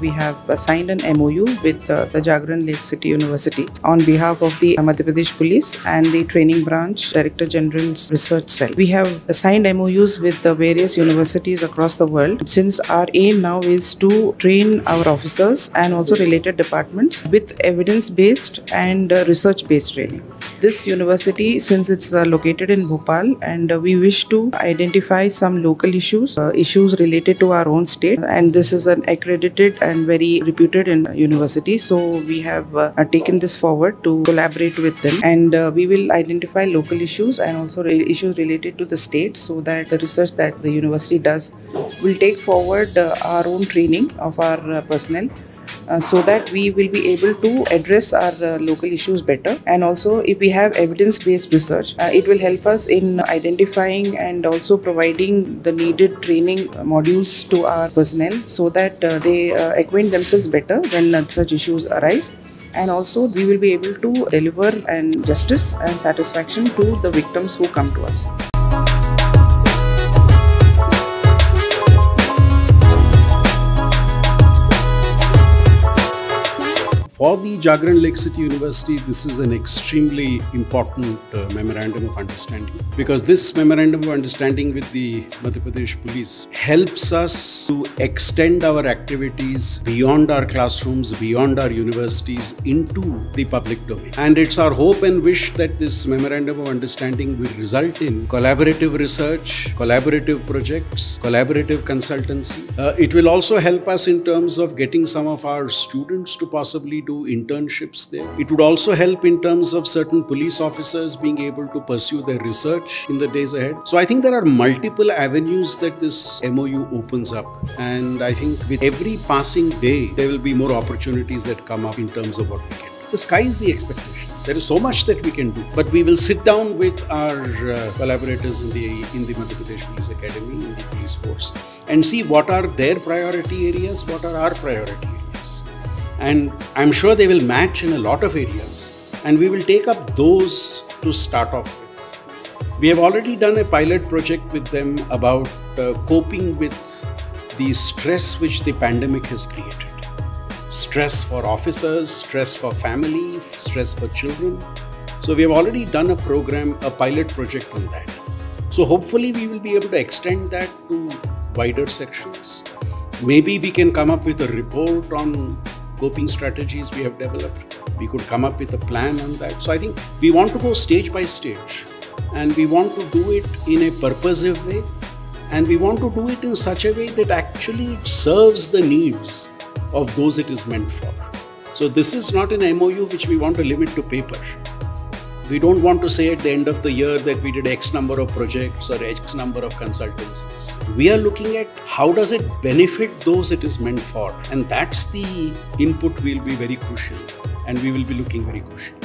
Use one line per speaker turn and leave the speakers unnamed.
we have signed an MOU with the Jagran Lake City University on behalf of the Madhya Pradesh Police and the Training Branch Director General's Research Cell. We have signed MOUs with the various universities across the world, since our aim now is to train our officers and also related departments with evidence-based and research-based training. This university, since it's located in Bhopal, and we wish to identify some local issues related to our own state, and this is an accredited and very reputed university, so we have taken this forward to collaborate with them, and we will identify local issues and also issues related to the state, so that the research that the university does will take forward our own training of our personnel, so that we will be able to address our local issues better. And also, if we have evidence-based research, it will help us in identifying and also providing the needed training modules to our personnel, so that they acquaint themselves better when such issues arise. And also, we will be able to deliver justice and satisfaction to the victims who come to us.
For the Jagran Lake City University, this is an extremely important memorandum of understanding, because this memorandum of understanding with the Madhya Pradesh Police helps us to extend our activities beyond our classrooms, beyond our universities, into the public domain. And it's our hope and wish that this memorandum of understanding will result in collaborative research, collaborative projects, collaborative consultancy. It will also help us in terms of getting some of our students to possibly do internships there. It would also help in terms of certain police officers being able to pursue their research in the days ahead. So I think there are multiple avenues that this MOU opens up, and I think with every passing day there will be more opportunities that come up in terms of what we can do. The sky is the expectation. There is so much that we can do, but we will sit down with our collaborators in the Madhya Pradesh Police Academy, in the police force, and see what are their priority areas, what are our priority areas. And I'm sure they will match in a lot of areas, and we will take up those to start off with. We have already done a pilot project with them about coping with the stress which the pandemic has created. Stress for officers, stress for family, stress for children. So we have already done a program, a pilot project on that. So hopefully we will be able to extend that to wider sections. Maybe we can come up with a report on coping strategies we have developed. We could come up with a plan on that. So I think we want to go stage by stage, and we want to do it in a purposive way, and we want to do it in such a way that actually serves the needs of those it is meant for. So this is not an MOU which we want to limit to paper. We don't want to say at the end of the year that we did X number of projects or X number of consultancies. We are looking at how does it benefit those it is meant for, and that's the input will be very crucial, and we will be looking very crucial.